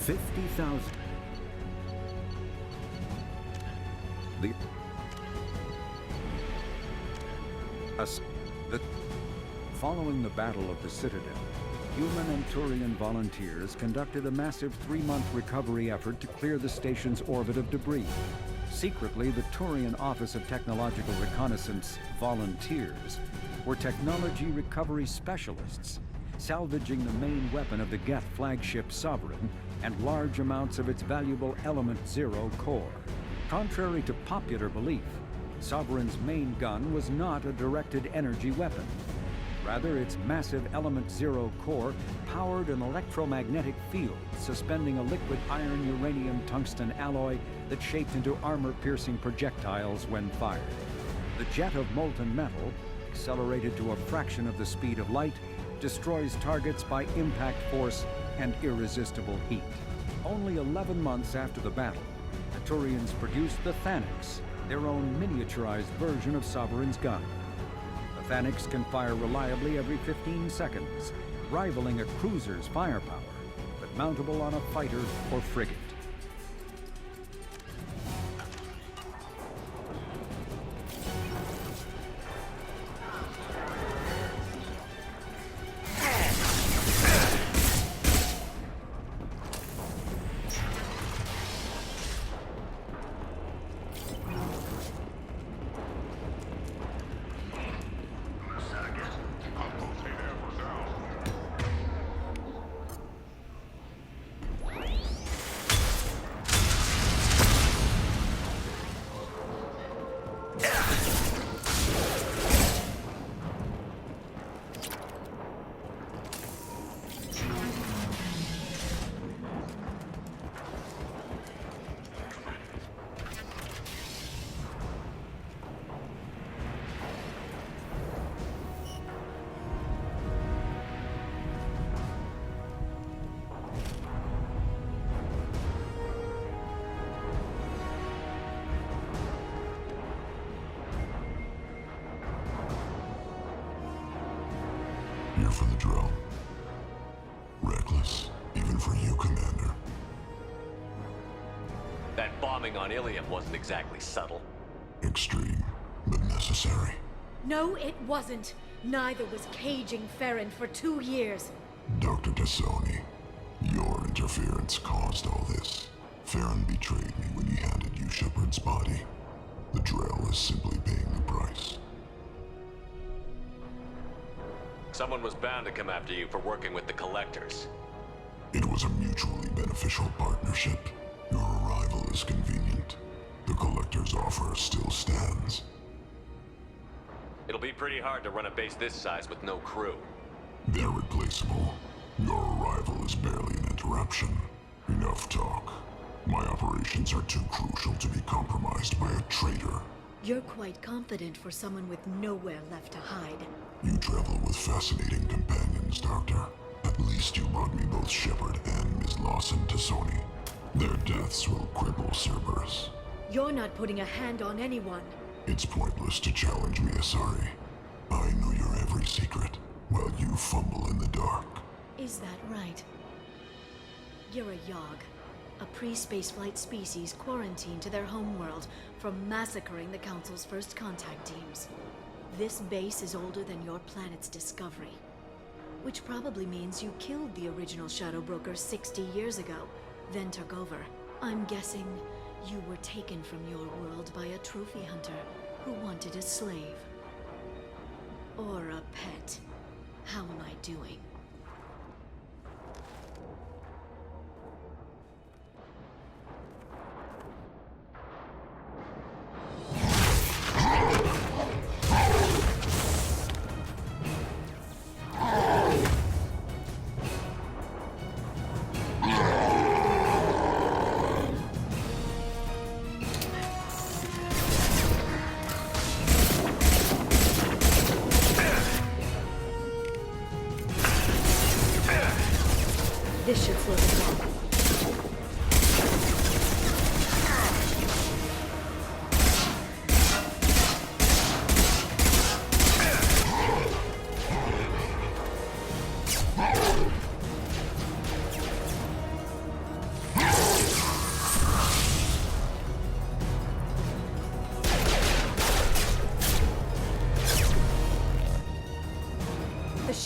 50,000. The Following the Battle of the Citadel, human and Turian volunteers conducted a massive 3-month recovery effort to clear the station's orbit of debris. Secretly, the Turian Office of Technological Reconnaissance volunteers were technology recovery specialists, salvaging the main weapon of the Geth flagship Sovereign and large amounts of its valuable Element Zero core. Contrary to popular belief, Sovereign's main gun was not a directed energy weapon. Rather, its massive Element Zero core powered an electromagnetic field suspending a liquid iron-uranium-tungsten alloy that shaped into armor-piercing projectiles when fired. The jet of molten metal, accelerated to a fraction of the speed of light, destroys targets by impact force and irresistible heat. Only 11 months after the battle, the Turians produced the Thanix, their own miniaturized version of Sovereign's gun. The Thanix can fire reliably every 15 seconds, rivaling a cruiser's firepower, but mountable on a fighter or frigate. Here for the drill. Reckless, even for you, Commander. That bombing on Ilium wasn't exactly subtle. Extreme, but necessary. No, it wasn't. Neither was caging Farron for 2 years. Dr. T'Soni, your interference caused all this. Farron betrayed me when he handed you Shepard's body. The Drell is simply paying the price. Someone was bound to come after you for working with the Collectors. It was a mutually beneficial partnership. Your arrival is convenient. The Collector's offer still stands. It'll be pretty hard to run a base this size with no crew. They're replaceable. Your arrival is barely an interruption. Enough talk. My operations are too crucial to be compromised by a traitor. You're quite confident for someone with nowhere left to hide. You travel with fascinating companions, Doctor. At least you brought me both Shepard and Ms. Lawson T'Soni. Their deaths will cripple Cerberus. You're not putting a hand on anyone. It's pointless to challenge me, Asari. I know your every secret, while you fumble in the dark. Is that right? You're a Yogg, a pre-spaceflight species quarantined to their homeworld from massacring the Council's first contact teams. This base is older than your planet's discovery, which probably means you killed the original Shadow Broker 60 years ago, then took over. I'm guessing you were taken from your world by a trophy hunter who wanted a slave. Or a pet. How am I doing? This should slow them down.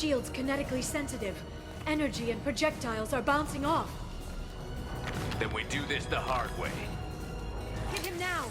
shield's kinetically sensitive. Energy and projectiles are bouncing off. Then we do this the hard way. Hit him now!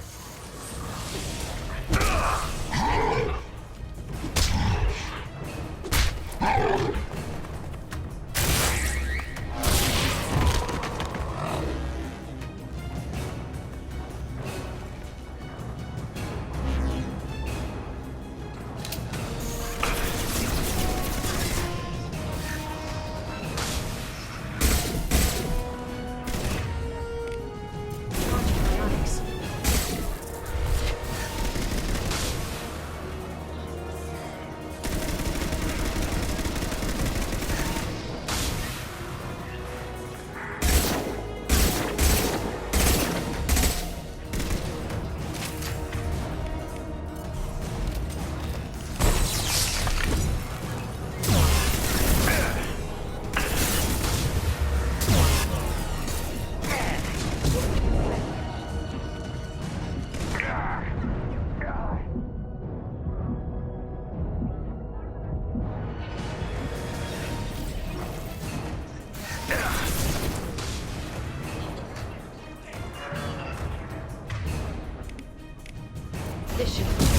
This should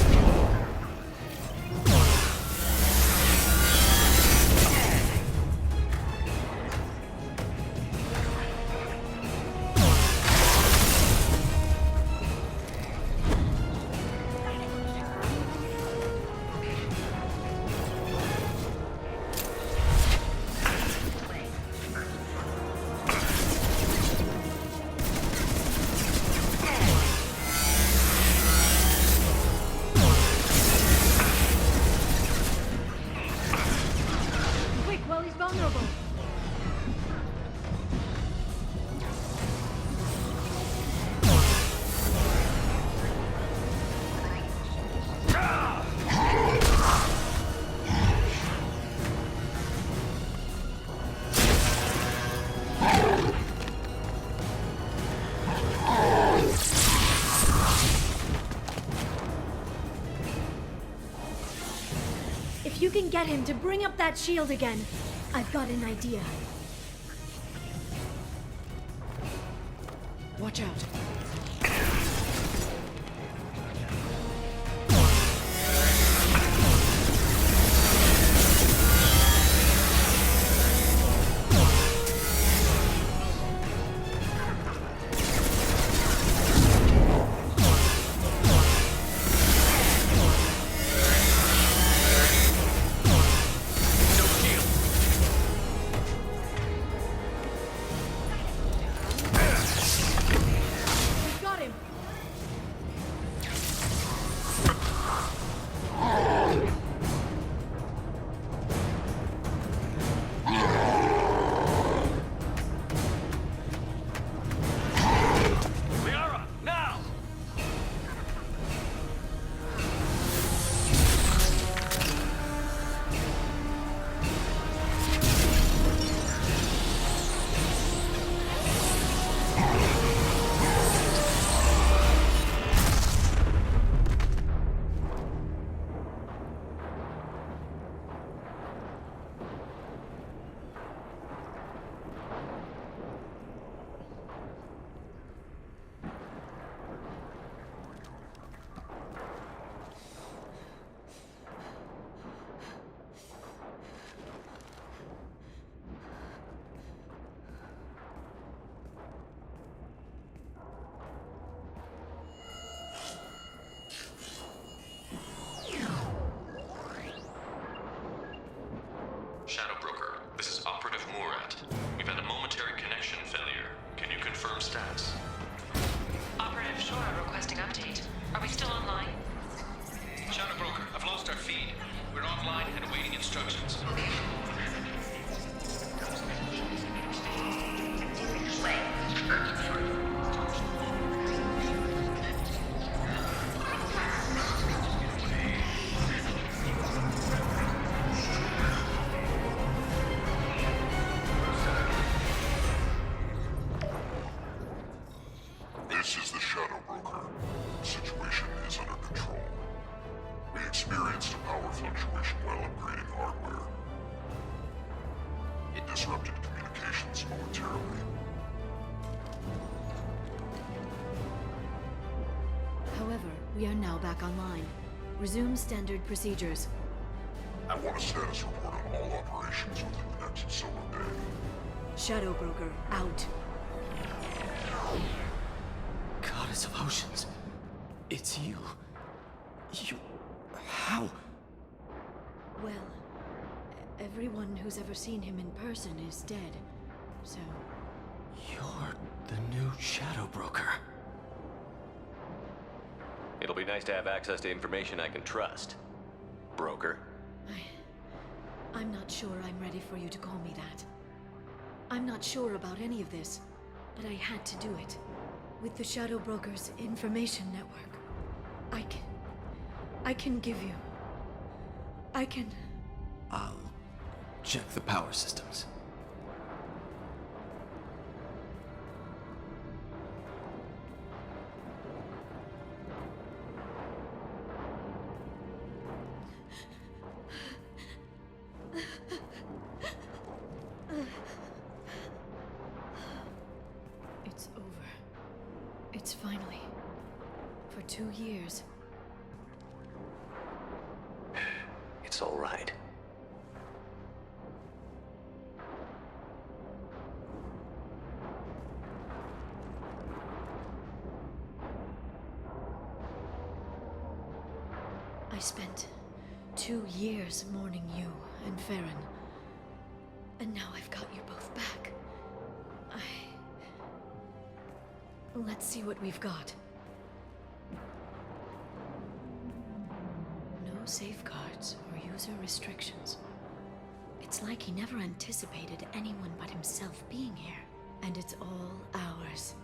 vulnerable. If you can get him to bring up that shield again, I've got an idea. Watch out. Shadow Broker, this is Operative Murat. We've had a momentary connection failure. Can you confirm status? Operative Shora requesting update. Are we still online? Shadow Broker, I've lost our feed. We're offline and awaiting instructions. This is the Shadow Broker. The situation is under control. We experienced a power fluctuation while upgrading hardware. disrupted communications momentarily. However, we are now back online. Resume standard procedures. I want a status report on all operations within the next solar day. Shadow Broker, out. Goddess of Oceans. It's you. You... How? Well, everyone who's ever seen him in person is dead. So, You're the new Shadow Broker. It'll be nice to have access to information I can trust. Broker. I'm not sure I'm ready for you to call me that. I'm not sure about any of this, but I had to do it. With the Shadow Broker's information network, I can give you... I'll check the power systems. It's over. It's finally... For 2 years. It's all right. I spent 2 years mourning you and Farron. And now I've got you both back. Let's see what we've got. No safeguards or user restrictions. It's like he never anticipated anyone but himself being here. And it's all ours.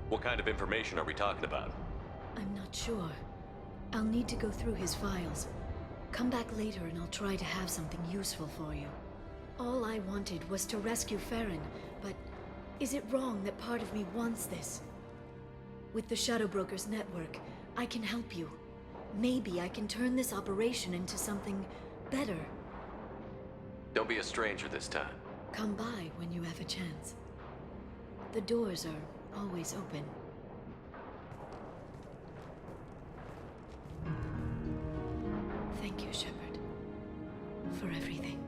What kind of information are we talking about? I'm not sure. I'll need to go through his files. Come back later and I'll try to have something useful for you. All I wanted was to rescue Farron, but is it wrong that part of me wants this? With the Shadow Broker's network, I can help you. Maybe I can turn this operation into something better. Don't be a stranger this time. Come by when you have a chance. The doors are always open. Thank you, Shepard, for everything.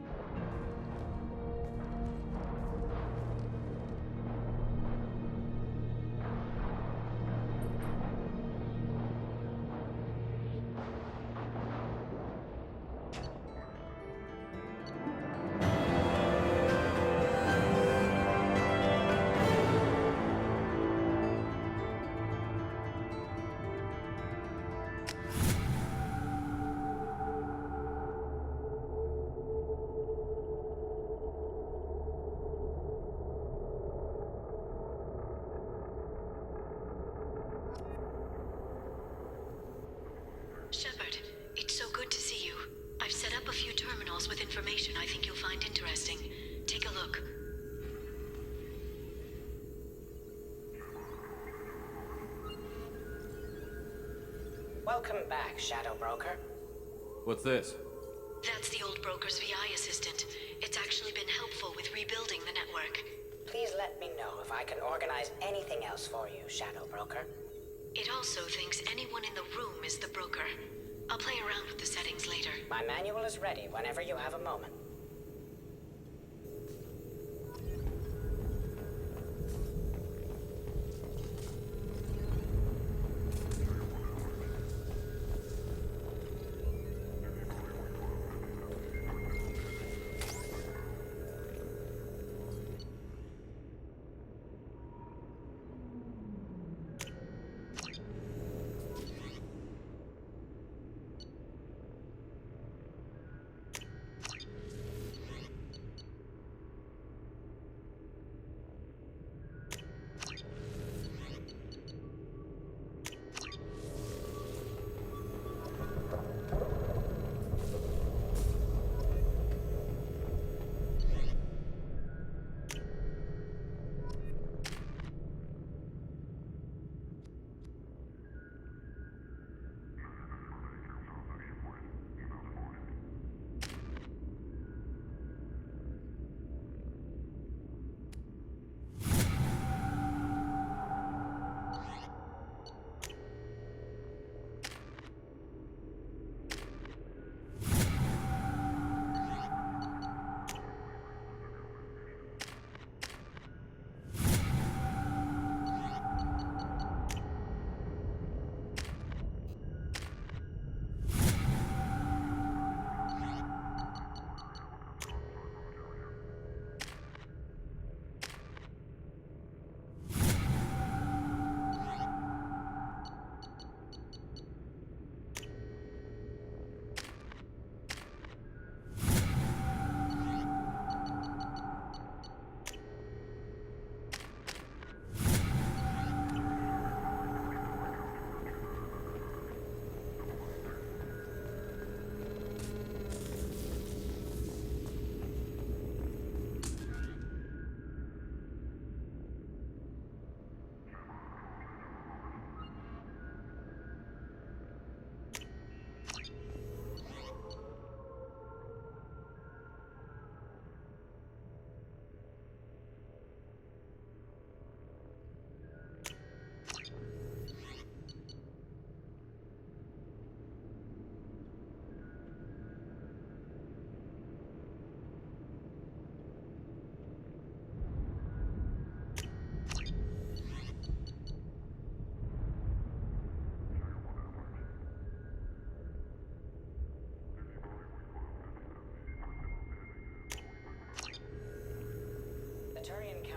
Shepard, it's so good to see you. I've set up a few terminals with information I think you'll find interesting. Take a look. Welcome back, Shadow Broker. What's this? That's the old broker's VI assistant. It's actually been helpful with rebuilding the network. Please let me know if I can organize anything else for you, Shadow Broker. It also thinks anyone in the room is the broker. I'll play around with the settings later. My manual is ready whenever you have a moment.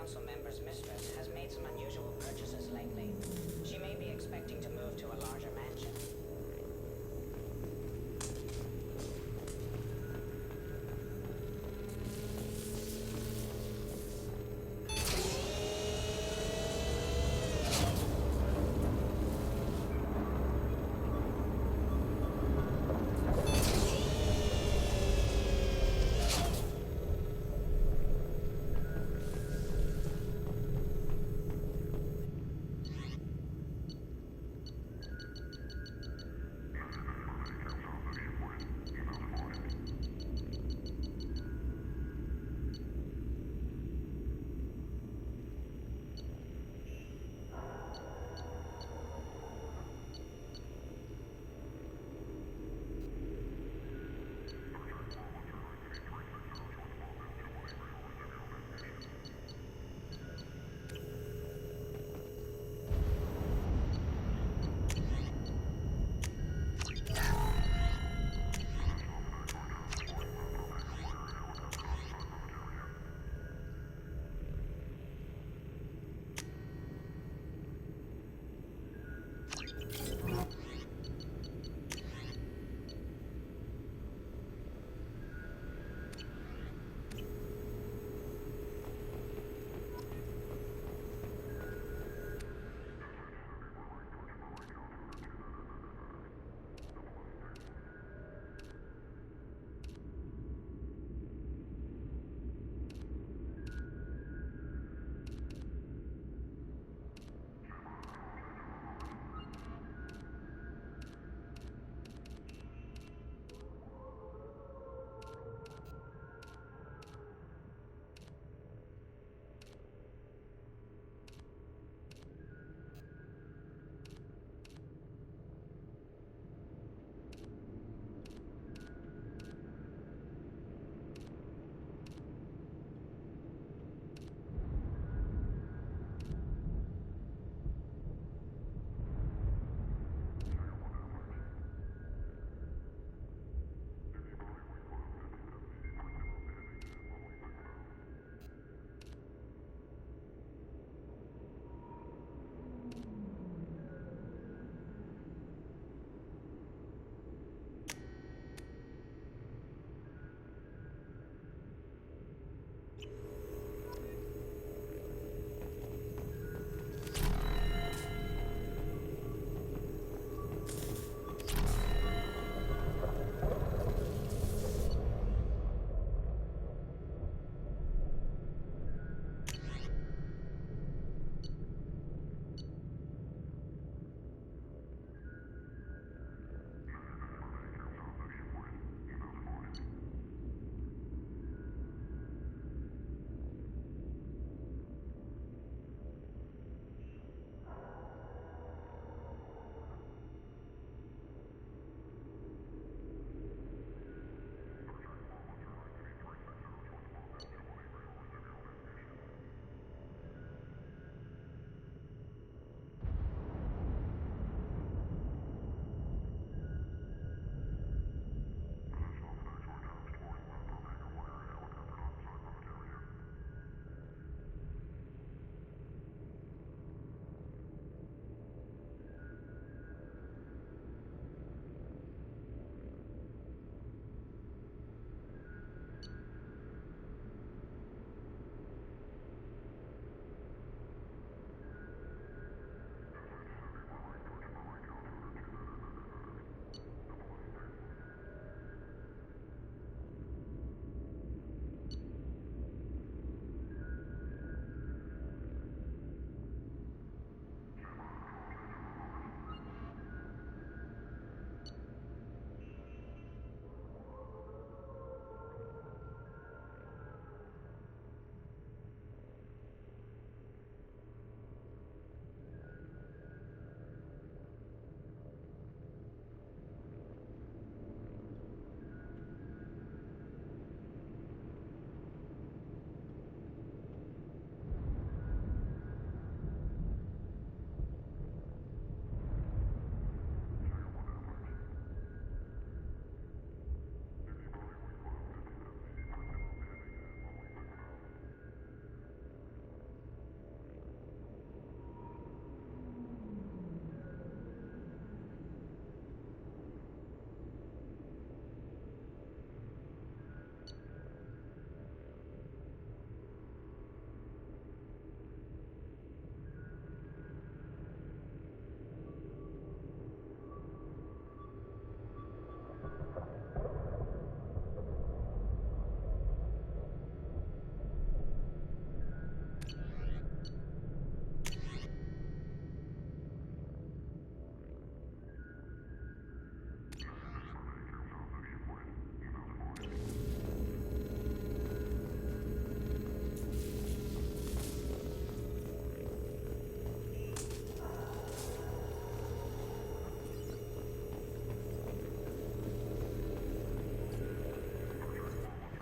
council member's mistress has made some unusual purchases lately. She may be expecting to move to a larger mansion.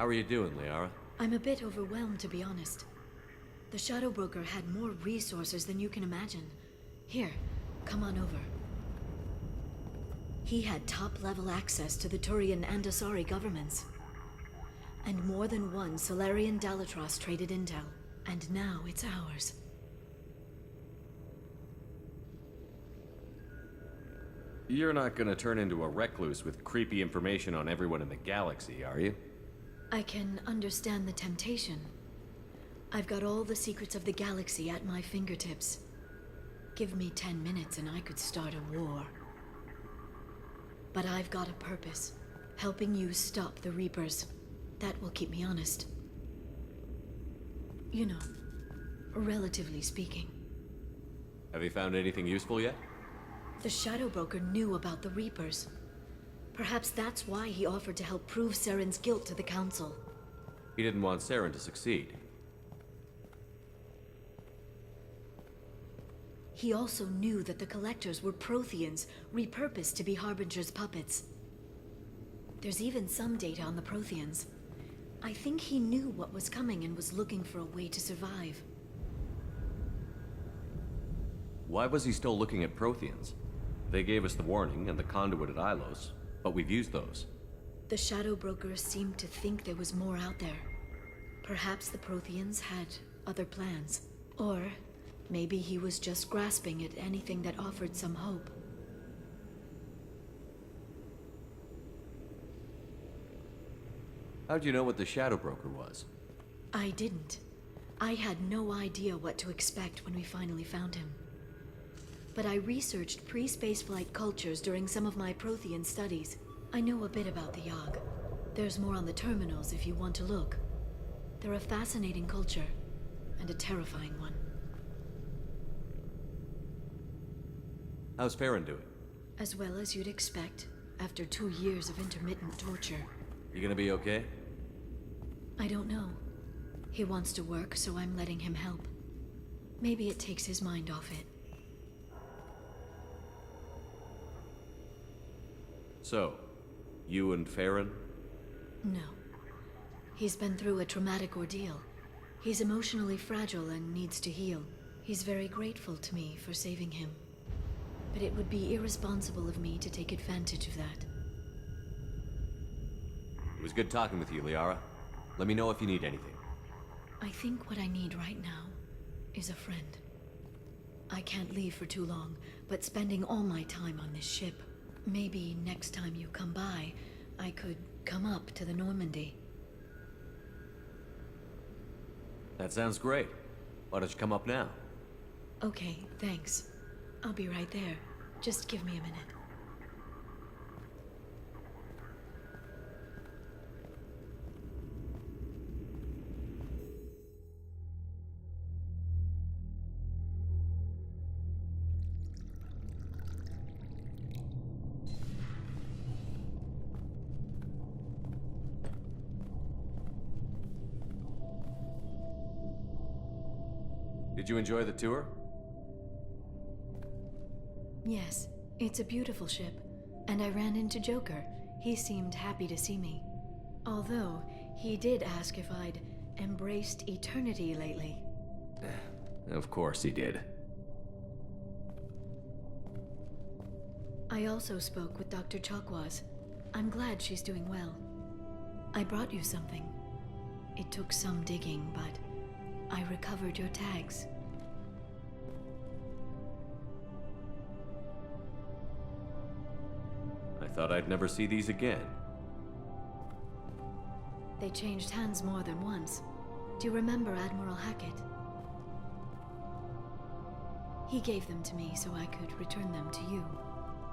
How are you doing, Liara? I'm a bit overwhelmed, to be honest. The Shadow Broker had more resources than you can imagine. Here, come on over. He had top-level access to the Turian and Asari governments. And more than one Solarian Dalatros traded intel. And now it's ours. You're not gonna turn into a recluse with creepy information on everyone in the galaxy, are you? I can understand the temptation. I've got all the secrets of the galaxy at my fingertips. Give me 10 minutes and I could start a war. But I've got a purpose. Helping you stop the Reapers. That will keep me honest. You know, relatively speaking. Have you found anything useful yet? The Shadow Broker knew about the Reapers. Perhaps that's why he offered to help prove Saren's guilt to the Council. He didn't want Saren to succeed. He also knew that the Collectors were Protheans, repurposed to be Harbinger's puppets. There's even some data on the Protheans. I think he knew what was coming and was looking for a way to survive. Why was he still looking at Protheans? They gave us the warning and the conduit at Ilos, but we've used those. The Shadow Broker seemed to think there was more out there. Perhaps the Protheans had other plans. Or maybe he was just grasping at anything that offered some hope. How'd you know what the Shadow Broker was? I didn't. I had no idea what to expect when we finally found him. But I researched pre-spaceflight cultures during some of my Prothean studies. I know a bit about the Yogg. There's more on the terminals if you want to look. They're a fascinating culture, and a terrifying one. How's Farron doing? As well as you'd expect, after 2 years of intermittent torture. You gonna be okay? I don't know. He wants to work, so I'm letting him help. Maybe it takes his mind off it. So, you and Farron? No. He's been through a traumatic ordeal. He's emotionally fragile and needs to heal. He's very grateful to me for saving him. But it would be irresponsible of me to take advantage of that. It was good talking with you, Liara. Let me know if you need anything. I think what I need right now is a friend. I can't leave for too long, but spending all my time on this ship. Maybe next time you come by, I could come up to the Normandy. That sounds great. Why don't you come up now? Okay, thanks. I'll be right there. Just give me a minute. Did you enjoy the tour? Yes, it's a beautiful ship. And I ran into Joker. He seemed happy to see me. Although, he did ask if I'd embraced eternity lately. Of course he did. I also spoke with Dr. Chakwas. I'm glad she's doing well. I brought you something. It took some digging, but I recovered your tags. I thought I'd never see these again. They changed hands more than once. Do you remember Admiral Hackett? He gave them to me so I could return them to you.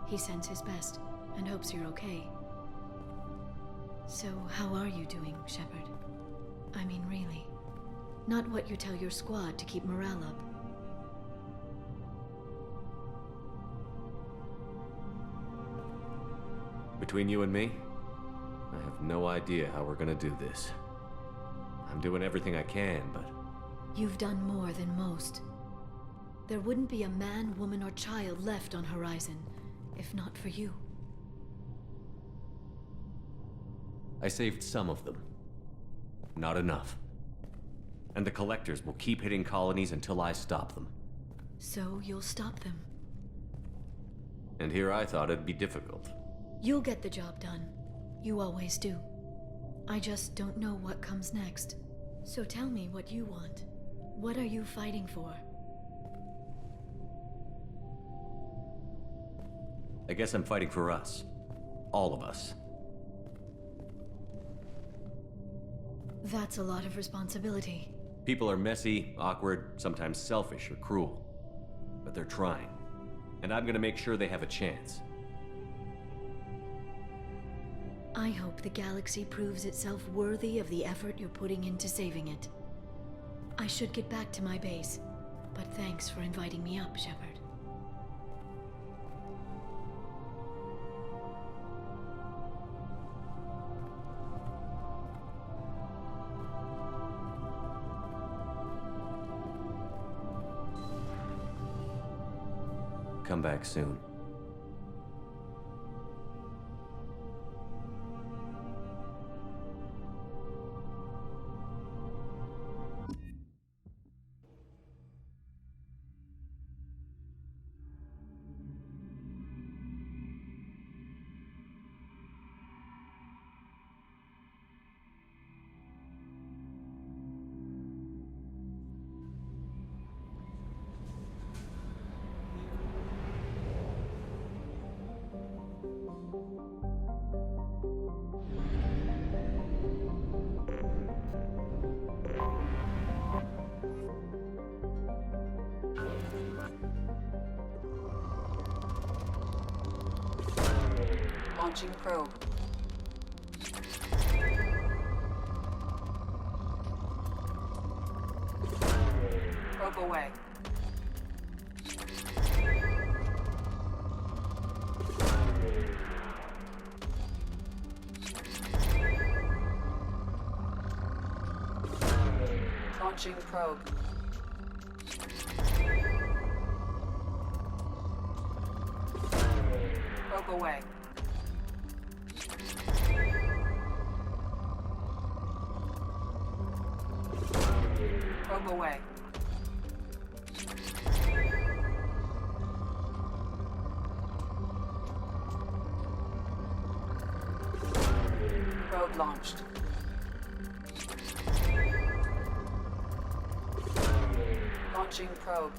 He sends his best and hopes you're okay. So, how are you doing, Shepard? I mean, really. Not what you tell your squad to keep morale up. Between you and me, I have no idea how we're gonna do this. I'm doing everything I can, but... You've done more than most. There wouldn't be a man, woman, or child left on Horizon, if not for you. I saved some of them. not enough. And the Collectors will keep hitting colonies until I stop them. So you'll stop them. And here I thought it'd be difficult. You'll get the job done. You always do. I just don't know what comes next. So tell me what you want. What are you fighting for? I guess I'm fighting for us. All of us. That's a lot of responsibility. People are messy, awkward, sometimes selfish or cruel. But they're trying. And I'm gonna make sure they have a chance. I hope the galaxy proves itself worthy of the effort you're putting into saving it. I should get back to my base, but thanks for inviting me up, Shepard. Come back soon. Launching probe. Probe away. Launching probe. Probe away. Probe away. Probe launched. Launching probe.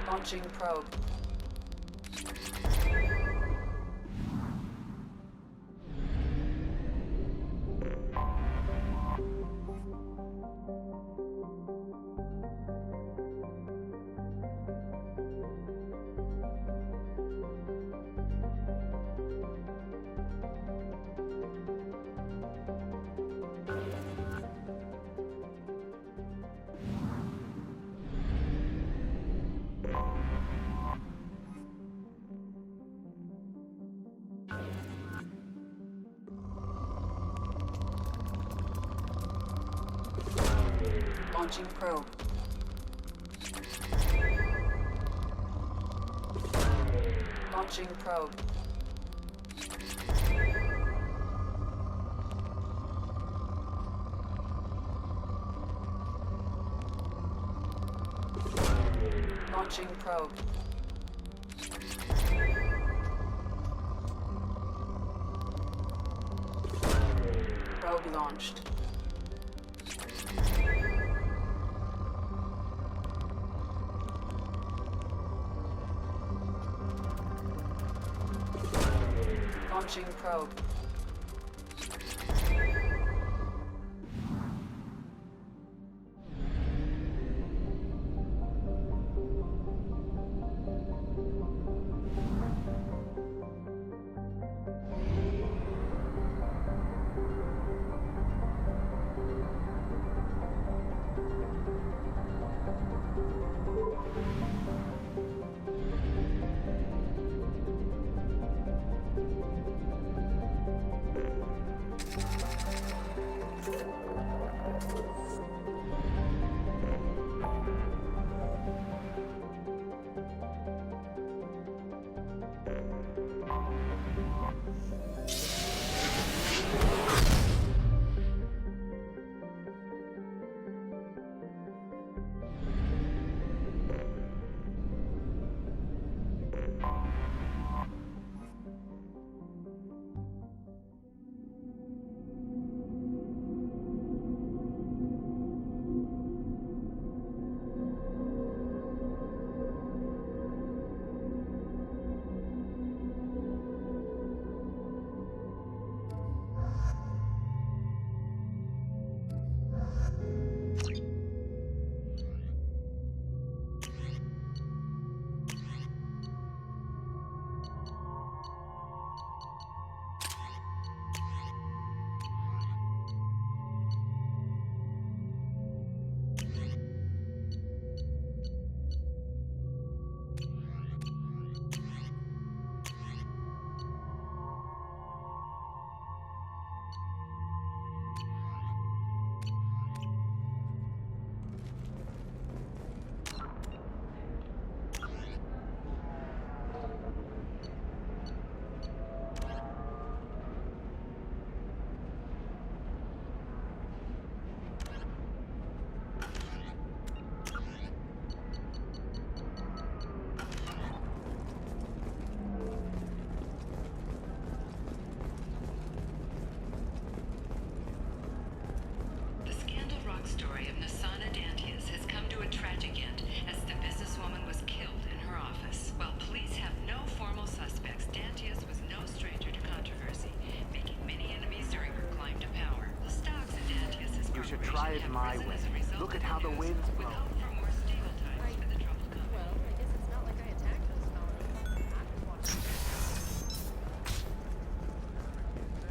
Launching probe. Launching probe. Launching probe. Launching probe. Probe launched. Launching probe. the winds blow.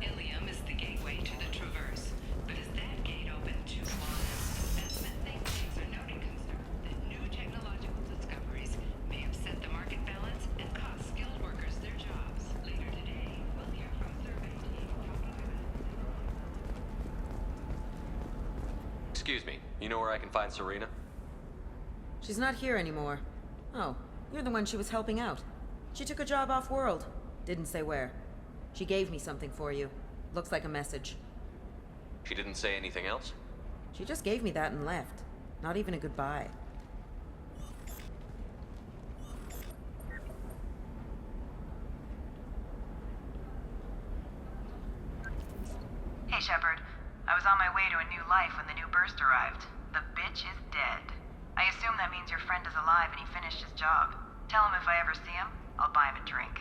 Ilium is the gateway to the Traverse, but is that gate open too wide? Investment think tanks are noting concern that new technological discoveries may upset the market balance and cost skilled workers their jobs. Later today, we'll hear from a survey team talking about it. Excuse me, you know where I can find Serena? She's not here anymore. Oh, you're the one she was helping out. She took a job off-world. Didn't say where. She gave me something for you. Looks like a message. She didn't say anything else? She just gave me that and left. Not even a goodbye. Hey, Shepard. I was on my way to a new life when the new burst arrived. The bitch is dead. I assume that means your friend is alive and he finished his job. Tell him if I ever see him, I'll buy him a drink.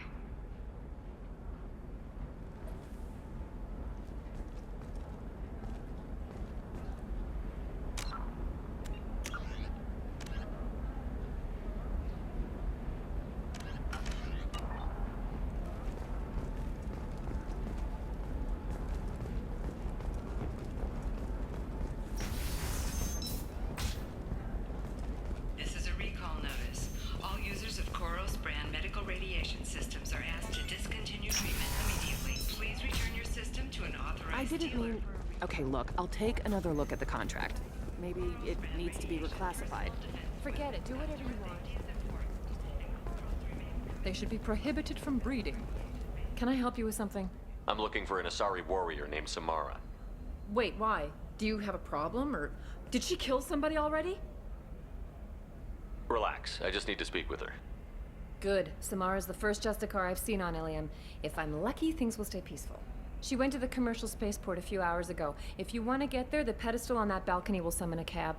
This is a recall notice. All users of Koros brand medical radiation systems are asked to discontinue treatment immediately. Please return your system to an authorized I didn't dealer mean... Okay, look, I'll take another look at the contract. Maybe it needs to be reclassified. Forget it. Do whatever you want. They should be prohibited from breeding. Can I help you with something? I'm looking for an Asari warrior named Samara. Wait, why? Do you have a problem, or did she kill somebody already? Relax, I just need to speak with her. Good. Samara's the first Justicar I've seen on Ilium. If I'm lucky, things will stay peaceful. She went to the commercial spaceport a few hours ago. If you want to get there, the pedestal on that balcony will summon a cab.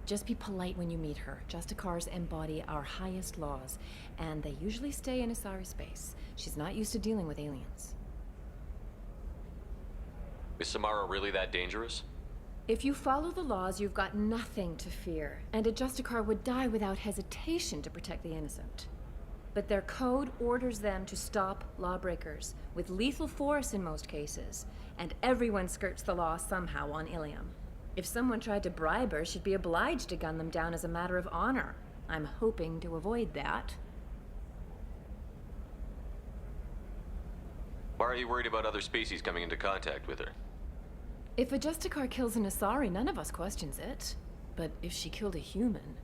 Just be polite when you meet her. Justicars embody our highest laws, and they usually stay in Asari space. She's not used to dealing with aliens. Is Samara really that dangerous? If you follow the laws, you've got nothing to fear, and a Justicar would die without hesitation to protect the innocent. But their code orders them to stop lawbreakers, with lethal force in most cases, and everyone skirts the law somehow on Ilium. If someone tried to bribe her, she'd be obliged to gun them down as a matter of honor. I'm hoping to avoid that. Why are you worried about other species coming into contact with her? If a Justicar kills an Asari, none of us questions it. But if she killed a human...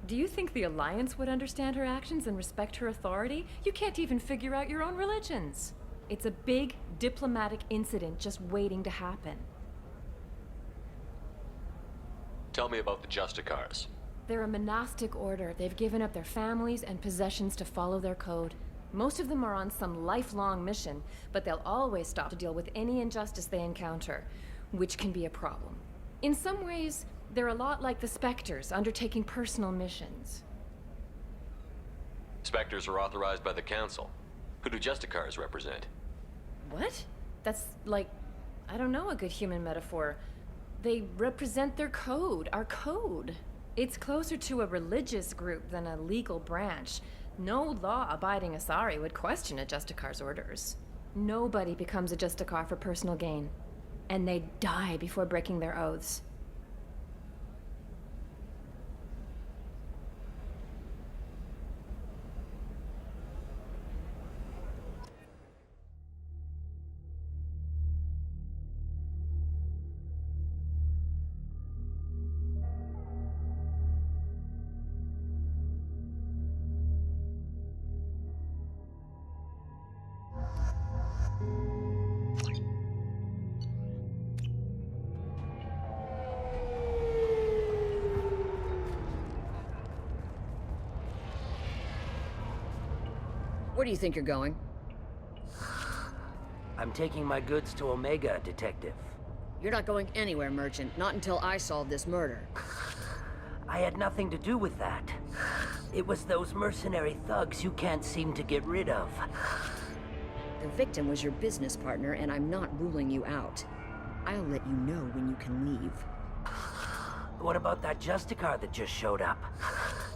Do you think the Alliance would understand her actions and respect her authority? You can't even figure out your own religions. It's a big diplomatic incident just waiting to happen. Tell me about the Justicars. They're a monastic order. They've given up their families and possessions to follow their code. Most of them are on some lifelong mission, but they'll always stop to deal with any injustice they encounter, which can be a problem. In some ways, they're a lot like the Spectres, undertaking personal missions. Spectres are authorized by the Council. Who do Justicars represent? What? That's like, I don't know, a good human metaphor. They represent their code, our code. It's closer to a religious group than a legal branch. No law-abiding Asari would question a Justicar's orders. Nobody becomes a Justicar for personal gain. And they die before breaking their oaths. Where do you think you're going? I'm taking my goods to Omega, Detective. You're not going anywhere, Merchant. Not until I solve this murder. I had nothing to do with that. It was those mercenary thugs you can't seem to get rid of. The victim was your business partner, and I'm not ruling you out. I'll let you know when you can leave. What about that Justicar that just showed up?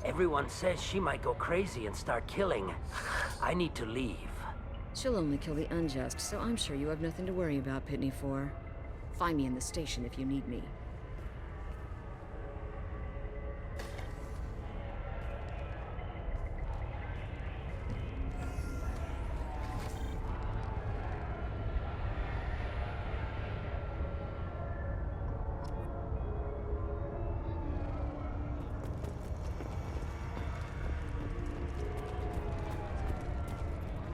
Everyone says she might go crazy and start killing. I need to leave. She'll only kill the unjust, so I'm sure you have nothing to worry about, Pitney 4. Find me in the station if you need me.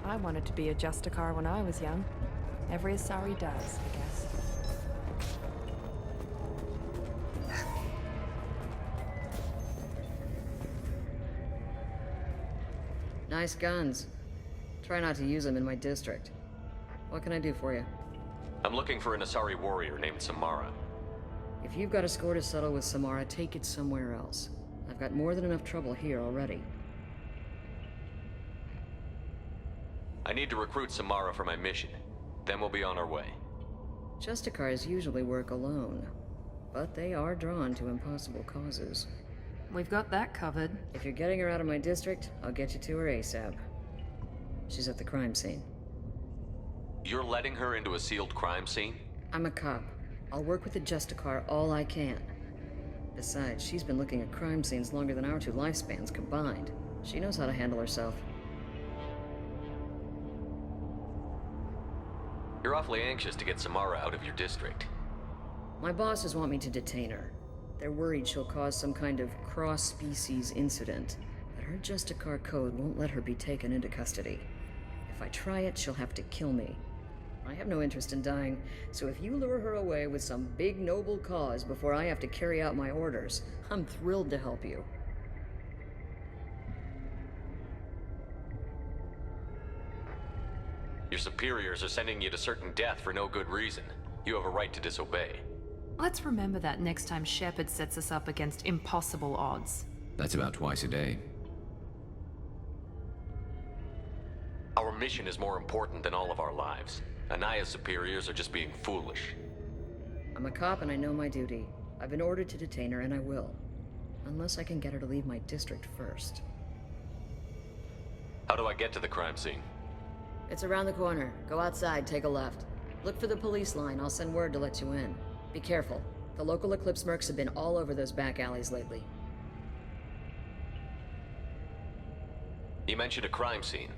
I wanted to be a Justicar when I was young. Every Asari does, I guess. Nice guns. Try not to use them in my district. What can I do for you? I'm looking for an Asari warrior named Samara. If you've got a score to settle with Samara, take it somewhere else. I've got more than enough trouble here already. I need to recruit Samara for my mission. Then we'll be on our way. Justicars usually work alone, but they are drawn to impossible causes. We've got that covered. If you're getting her out of my district, I'll get you to her ASAP. She's at the crime scene. You're letting her into a sealed crime scene? I'm a cop. I'll work with the Justicar all I can. Besides, she's been looking at crime scenes longer than our 2 lifespans combined. She knows how to handle herself. You're awfully anxious to get Samara out of your district. My bosses want me to detain her. They're worried she'll cause some kind of cross-species incident, but her Justicar code won't let her be taken into custody. If I try it, she'll have to kill me. I have no interest in dying, so if you lure her away with some big noble cause before I have to carry out my orders, I'm thrilled to help you. Your superiors are sending you to certain death for no good reason. You have a right to disobey. Let's remember that next time Shepard sets us up against impossible odds. That's about twice a day. Our mission is more important than all of our lives. Anaya's superiors are just being foolish. I'm a cop and I know my duty. I've been ordered to detain her and I will. Unless I can get her to leave my district first. How do I get to the crime scene? It's around the corner. Go outside, take a left. Look for the police line. I'll send word to let you in. Be careful. The local Eclipse mercs have been all over those back alleys lately. You mentioned a crime scene.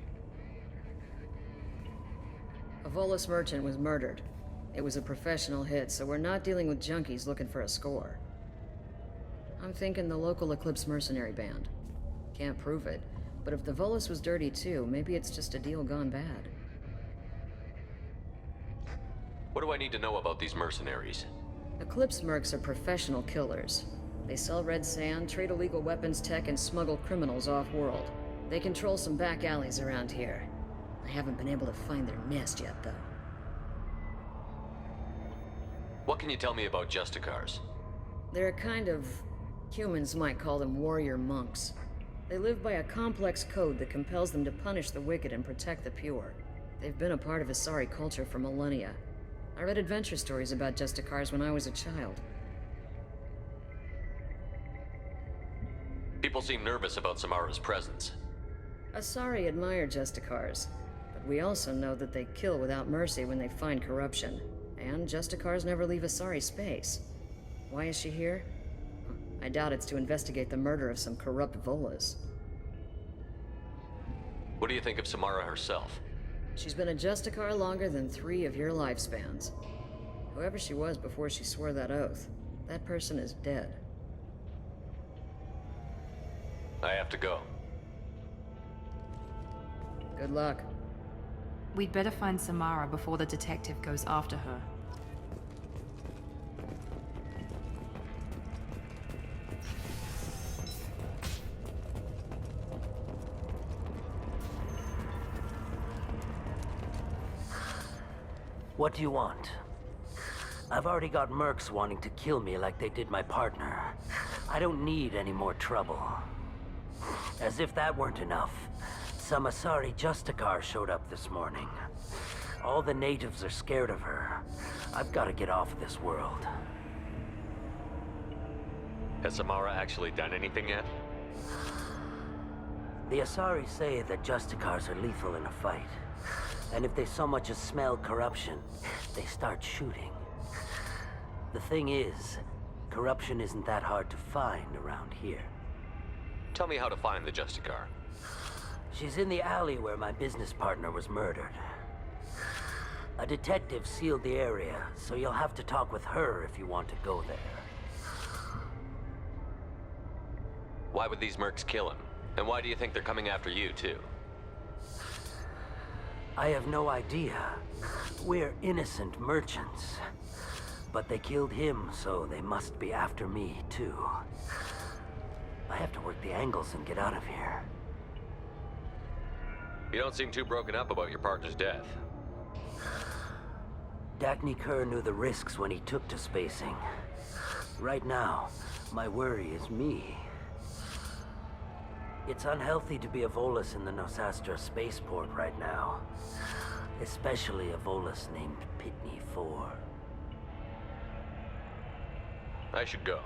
A Volus merchant was murdered. It was a professional hit, so we're not dealing with junkies looking for a score. I'm thinking the local Eclipse mercenary band. Can't prove it, but if the Volus was dirty too, maybe it's just a deal gone bad. What do I need to know about these mercenaries? Eclipse mercs are professional killers. They sell red sand, trade illegal weapons tech, and smuggle criminals off-world. They control some back alleys around here. I haven't been able to find their nest yet, though. What can you tell me about Justicars? They're a kind of... humans might call them warrior monks. They live by a complex code that compels them to punish the wicked and protect the pure. They've been a part of Asari culture for millennia. I read adventure stories about Justicars when I was a child. People seem nervous about Samara's presence. Asari admire Justicars, but we also know that they kill without mercy when they find corruption. And Justicars never leave Asari space. Why is she here? I doubt it's to investigate the murder of some corrupt Volas. What do you think of Samara herself? She's been a Justicar longer than 3 of your lifespans. Whoever she was before she swore that oath, that person is dead. I have to go. Good luck. We'd better find Samara before the detective goes after her. What do you want? I've already got mercs wanting to kill me like they did my partner. I don't need any more trouble. As if that weren't enough, some Asari Justicar showed up this morning. All the natives are scared of her. I've got to get off this world. Has Samara actually done anything yet? The Asari say that Justicars are lethal in a fight. And if they so much as smell corruption, they start shooting. The thing is, corruption isn't that hard to find around here. Tell me how to find the Justicar. She's in the alley where my business partner was murdered. A detective sealed the area, so you'll have to talk with her if you want to go there. Why would these mercs kill him? And why do you think they're coming after you, too? I have no idea. We're innocent merchants. But they killed him, so they must be after me, too. I have to work the angles and get out of here. You don't seem too broken up about your partner's death. Dagny Kerr knew the risks when he took to spacing. Right now, my worry is me. It's unhealthy to be a Volus in the Nosastra spaceport right now. Especially a Volus named Pitney 4. I should go.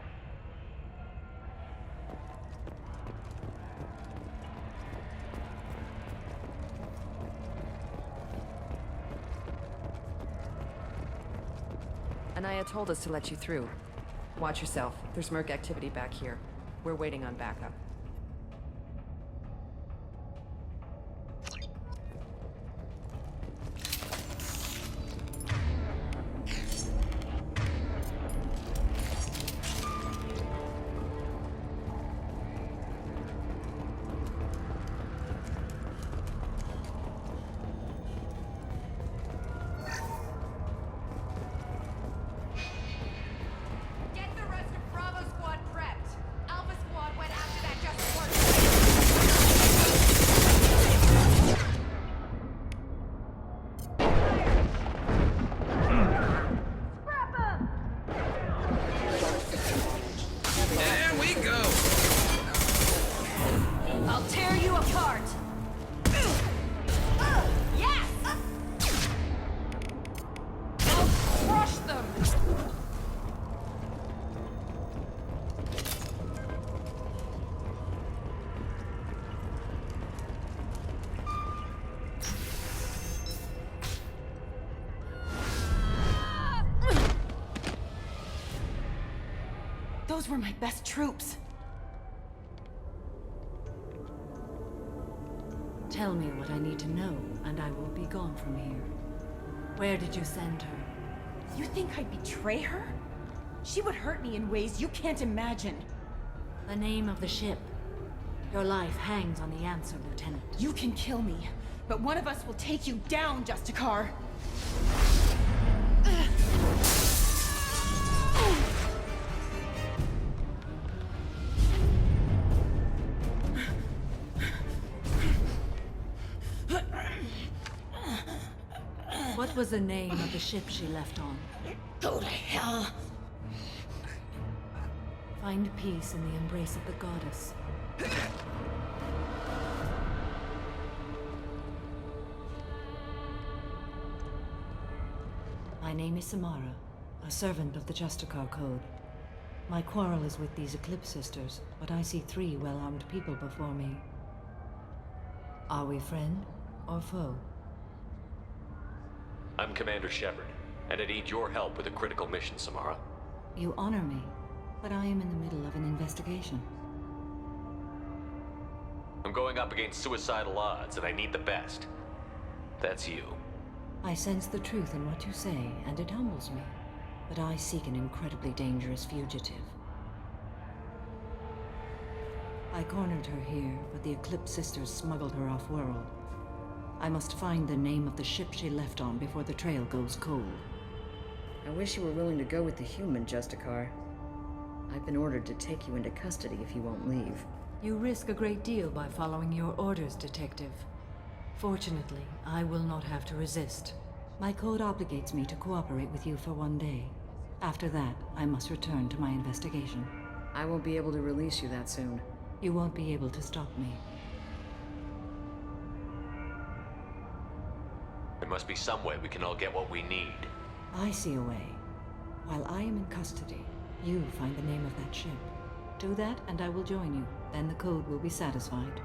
Anaya told us to let you through. Watch yourself. There's merc activity back here. We're waiting on backup. Those were my best troops. Tell me what I need to know, and I will be gone from here. Where did you send her? You think I'd betray her? She would hurt me in ways you can't imagine. The name of the ship. Your life hangs on the answer, Lieutenant. You can kill me, but one of us will take you down, Justicar. What was the name of the ship she left on? Go to hell. Find peace in the embrace of the goddess. My name is Samara, a servant of the Justicar Code. My quarrel is with these Eclipse Sisters, but I see 3 well-armed people before me. Are we friend or foe? I'm Commander Shepard, and I need your help with a critical mission, Samara. You honor me, but I am in the middle of an investigation. I'm going up against suicidal odds, and I need the best. That's you. I sense the truth in what you say, and it humbles me. But I seek an incredibly dangerous fugitive. I cornered her here, but the Eclipse Sisters smuggled her off-world. I must find the name of the ship she left on before the trail goes cold. I wish you were willing to go with the human, Justicar. I've been ordered to take you into custody if you won't leave. You risk a great deal by following your orders, Detective. Fortunately, I will not have to resist. My code obligates me to cooperate with you for 1 day. After that, I must return to my investigation. I won't be able to release you that soon. You won't be able to stop me. There must be some way we can all get what we need. I see a way. While I am in custody, you find the name of that ship. Do that, and I will join you. Then the code will be satisfied.